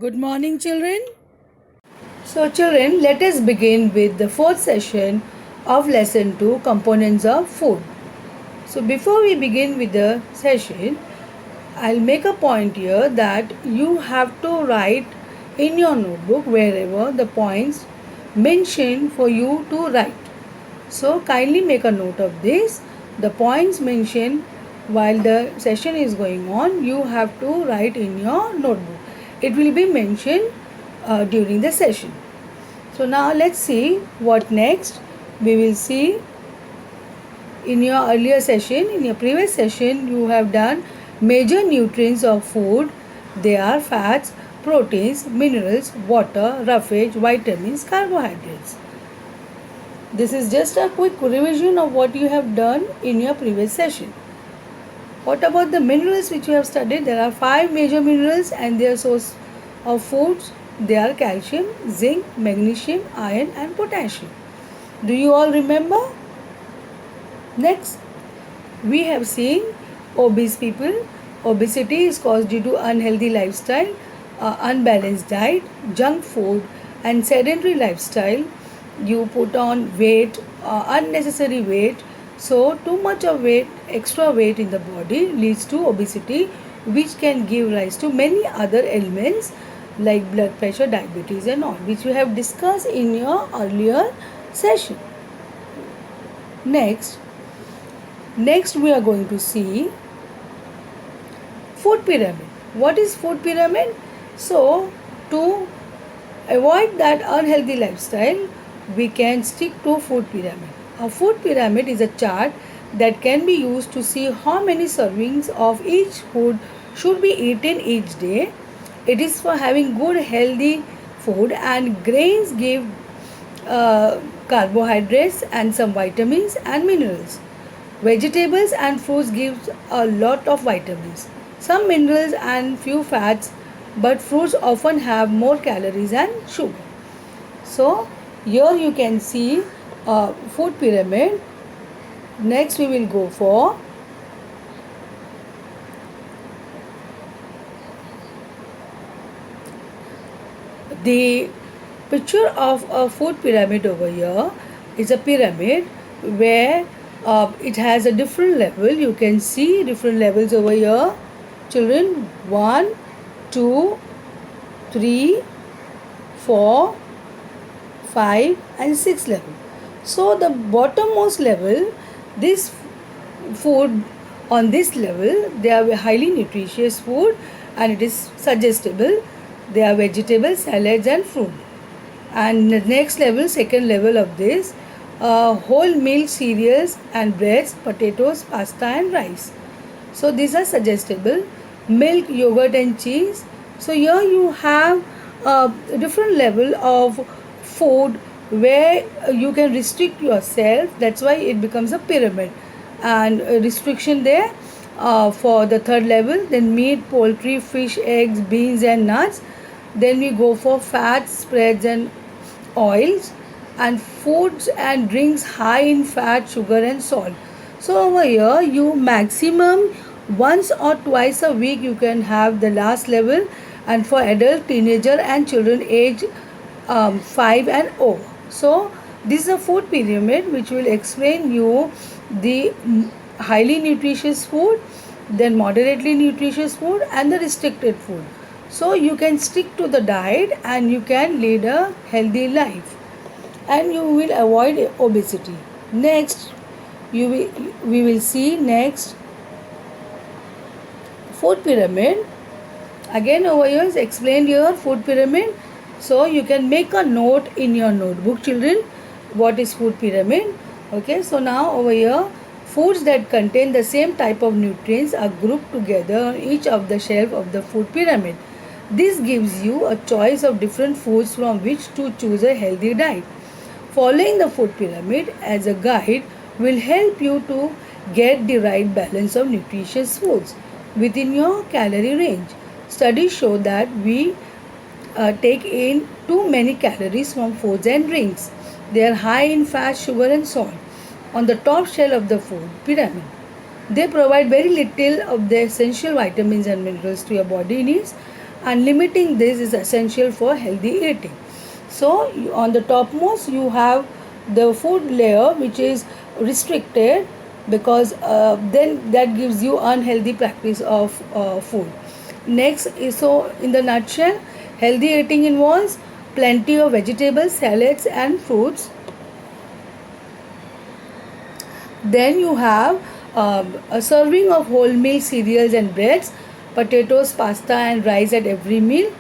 Good morning, children. So, children, let us begin with the fourth session of lesson 2, components of food. So, before we begin with the session, I'll make a point here that you have to write in your notebook wherever the points mentioned for you to write. So, kindly make a note of this. The points mentioned while the session is going on, you have to write in your notebook. It will be mentioned during the session. So, now let's see what next. We will see in your earlier session, in your previous session, you have done major nutrients of food. They are fats, proteins, minerals, water, roughage, vitamins, carbohydrates. This is just a quick revision of what you have done in your previous session. What about the minerals which you have studied? There are 5 major minerals and their source of foods. They are calcium, zinc, magnesium, iron and potassium. Do you all remember? Next, we have seen obese people. Obesity is caused due to unhealthy lifestyle, unbalanced diet, junk food and sedentary lifestyle. You put on weight, unnecessary weight. So too much of weight, extra weight in the body leads to obesity, which can give rise to many other ailments like blood pressure, diabetes and all, which we have discussed in your earlier session. Next we are going to see food pyramid. What is food pyramid? So to avoid that unhealthy lifestyle, we can stick to food pyramid. A food pyramid is a chart that can be used to see how many servings of each food should be eaten each day. It is for having good healthy food, and grains give carbohydrates and some vitamins and minerals. Vegetables and fruits give a lot of vitamins, some minerals and few fats, but fruits often have more calories and sugar. So here you can see a food pyramid. Next we will go for the picture of a food pyramid. Over here is a pyramid where it has a different level. You can see different levels over here, children. 1, 2, 3, 4, 5 and 6 level. So the bottommost level, this food on this level, they are highly nutritious food and it is suggestible. They are vegetables, salads and fruit. And the next level, second level of this, whole meal cereals and breads, potatoes, pasta and rice. So these are suggestible. Milk, yogurt and cheese. So here you have a different level of food where you can restrict yourself. That's why it becomes a pyramid, and a restriction there for the third level. Then meat, poultry, fish, eggs, beans and nuts. Then we go for fats, spreads and oils, and foods and drinks high in fat, sugar and salt. So over here you maximum once or twice a week you can have the last level, and for adult, teenager and children age 5 and over. So this is a food pyramid which will explain you the highly nutritious food, then moderately nutritious food and the restricted food. So you can stick to the diet and you can lead a healthy life and you will avoid obesity. Next we will see next food pyramid. Again over here is explained here food pyramid. So you can make a note in your notebook, children, what is food pyramid. Okay, so now over here, foods that contain the same type of nutrients are grouped together on each of the shelf of the food pyramid. This gives you a choice of different foods from which to choose a healthy diet. Following the food pyramid as a guide will help you to get the right balance of nutritious foods within your calorie range. Studies show that we take in too many calories from foods and drinks. They are high in fat, sugar and salt. On the top shelf of the food pyramid, they provide very little of the essential vitamins and minerals to your body needs, and limiting this is essential for healthy eating. So on the topmost you have the food layer which is restricted, because then that gives you unhealthy practice of food. Next is, so in the nutshell, healthy eating involves plenty of vegetables, salads and fruits. Then you have a serving of wholemeal cereals and breads, potatoes, pasta and rice at every meal.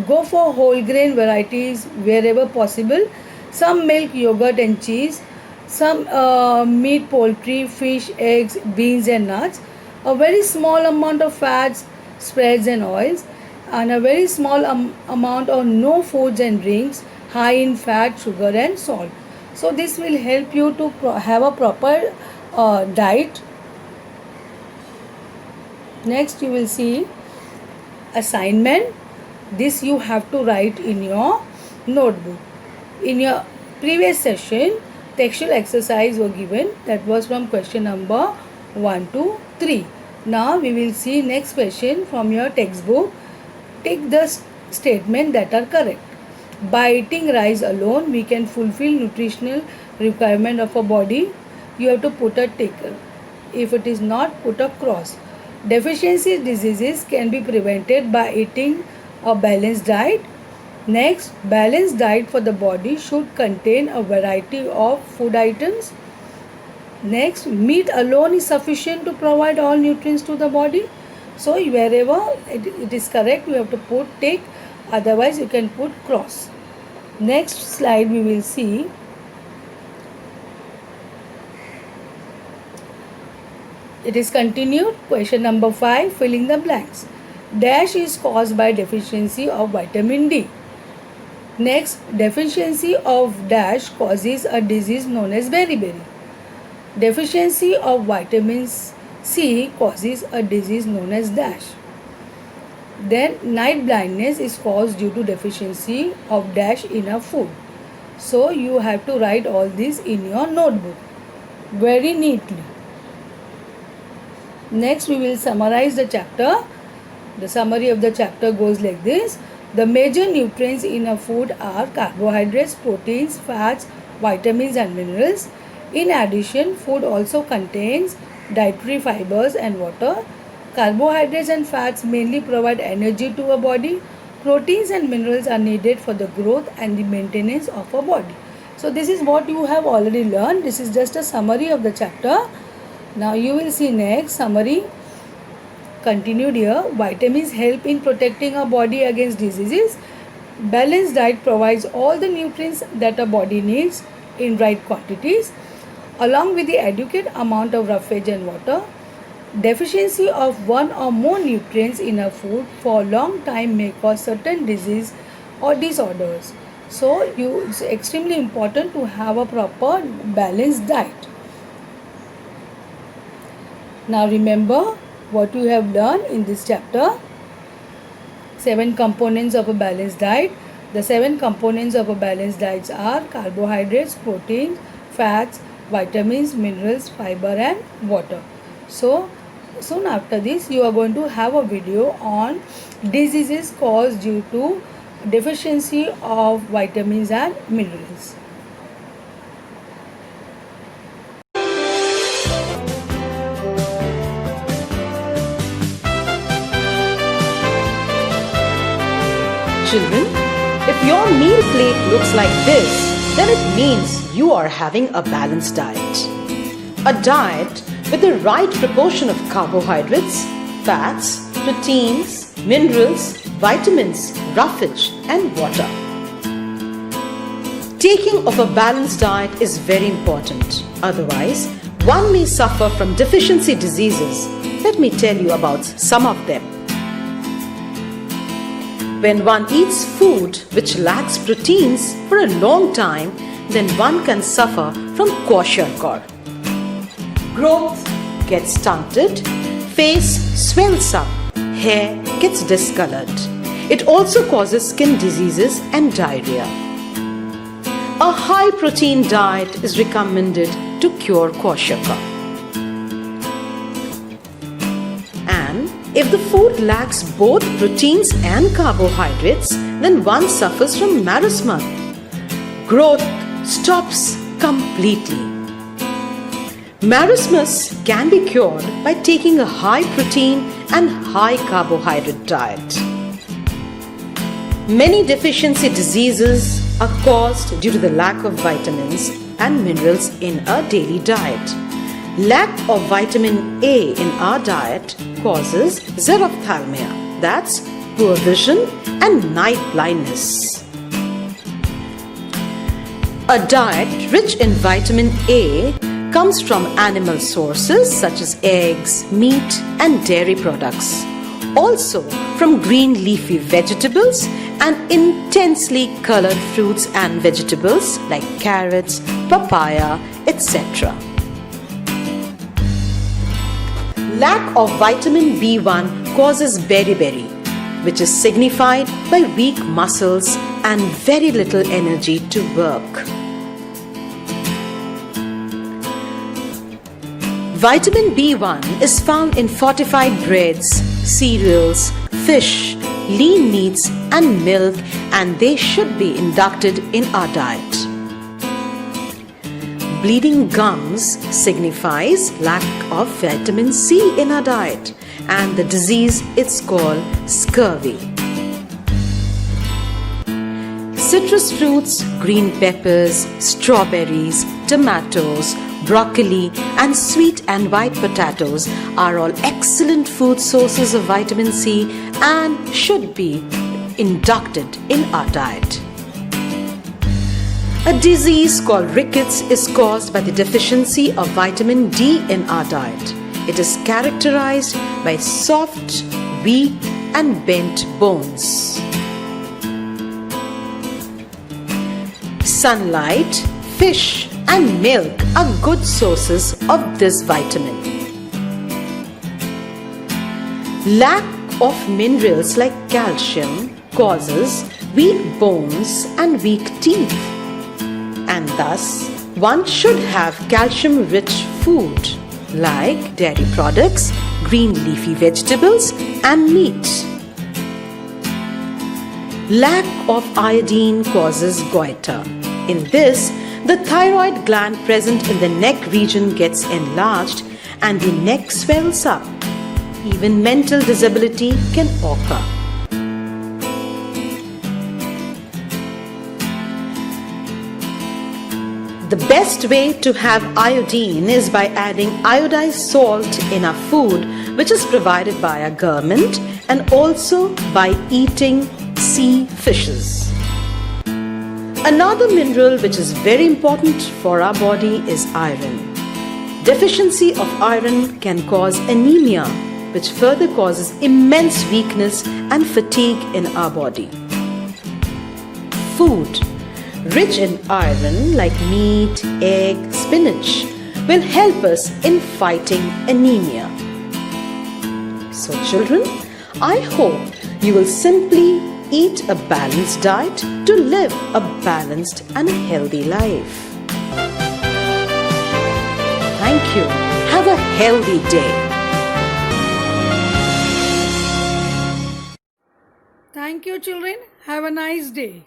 Go for whole grain varieties wherever possible. Some milk, yogurt and cheese. Some meat, poultry, fish, eggs, beans and nuts. A very small amount of fats, spreads and oils. And a very small amount of no foods and drinks high in fat, sugar and salt. So this will help you to have a proper diet. Next you will see assignment. This you have to write in your notebook. In your previous session, textual exercise were given. That was from question number 1 to 3. Now we will see next question from your textbook. Take the statement that are correct. By eating rice alone, we can fulfill nutritional requirement of a body. You have to put a tick. If it is not, put a cross. Deficiency diseases can be prevented by eating a balanced diet. Next, balanced diet for the body should contain a variety of food items. Next, meat alone is sufficient to provide all nutrients to the body. So wherever it is correct, you have to put tick, otherwise you can put cross. Next slide we will see. It is continued. Question number 5, filling the blanks. Dash is caused by deficiency of vitamin D. Next, deficiency of dash causes a disease known as beriberi. Deficiency of vitamin C causes a disease known as dash. Then night blindness is caused due to deficiency of dash in a food. So you have to write all this in your notebook very neatly. Next we will summarize the chapter. The summary of the chapter goes like this. The major nutrients in a food are carbohydrates, proteins, fats, vitamins and minerals. In addition, food also contains dietary fibers and water. Carbohydrates and fats mainly provide energy to a body. Proteins and minerals are needed for the growth and the maintenance of a body. So this is what you have already learned. This is just a summary of the chapter. Now you will see next summary. Continued here. Vitamins help in protecting our body against diseases. Balanced diet provides all the nutrients that a body needs in right quantities, along with the adequate amount of roughage and water. Deficiency of one or more nutrients in a food for a long time may cause certain disease or disorders. So it's extremely important to have a proper balanced diet. Now remember what you have learned in this chapter. 7 components of a balanced diet. The 7 components of a balanced diet are carbohydrates, proteins, fats, vitamins, minerals, fiber and water. So soon after this you are going to have a video on diseases caused due to deficiency of vitamins and minerals. Children, if your meal plate looks like this, then it means you are having a balanced diet. A diet with the right proportion of carbohydrates, fats, proteins, minerals, vitamins, roughage and water. Taking of a balanced diet is very important. Otherwise, one may suffer from deficiency diseases. Let me tell you about some of them. When one eats food which lacks proteins for a long time, then one can suffer from kwashiorkor. Growth gets stunted, face swells up, hair gets discolored. It also causes skin diseases and diarrhea. A high protein diet is recommended to cure kwashiorkor. And if If the food lacks both proteins and carbohydrates, then one suffers from marasma. Growth stops completely. Marasmus can be cured by taking a high protein and high carbohydrate diet. Many deficiency diseases are caused due to the lack of vitamins and minerals in our daily diet. Lack of vitamin A in our diet causes xerophthalmia, that's poor vision and night blindness. A diet rich in vitamin A comes from animal sources such as eggs, meat and dairy products. Also from green leafy vegetables and intensely colored fruits and vegetables like carrots, papaya, etc. Lack of vitamin B1 causes beriberi, which is signified by weak muscles and very little energy to work. Vitamin B1 is found in fortified breads, cereals, fish, lean meats and milk, and they should be inducted in our diet. Bleeding gums signifies lack of vitamin C in our diet, and the disease is called scurvy. Citrus fruits, green peppers, strawberries, tomatoes, broccoli and sweet and white potatoes are all excellent food sources of vitamin C and should be inducted in our diet. A disease called rickets is caused by the deficiency of vitamin D in our diet. It is characterized by soft, weak and bent bones. Sunlight, fish and milk are good sources of this vitamin. Lack of minerals like calcium causes weak bones and weak teeth, and thus one should have calcium-rich food like dairy products, green leafy vegetables and meat. Lack of iodine causes goiter. In this, the thyroid gland present in the neck region gets enlarged and the neck swells up. Even mental disability can occur. The best way to have iodine is by adding iodized salt in our food, which is provided by our government, and also by eating sea fishes. Another mineral which is very important for our body is iron. Deficiency of iron can cause anemia, which further causes immense weakness and fatigue in our body. Food rich in iron like meat, egg, spinach will help us in fighting anemia. So children, I hope you will simply eat a balanced diet to live a balanced and healthy life. Thank you. Have a healthy day. Thank you, children. Have a nice day.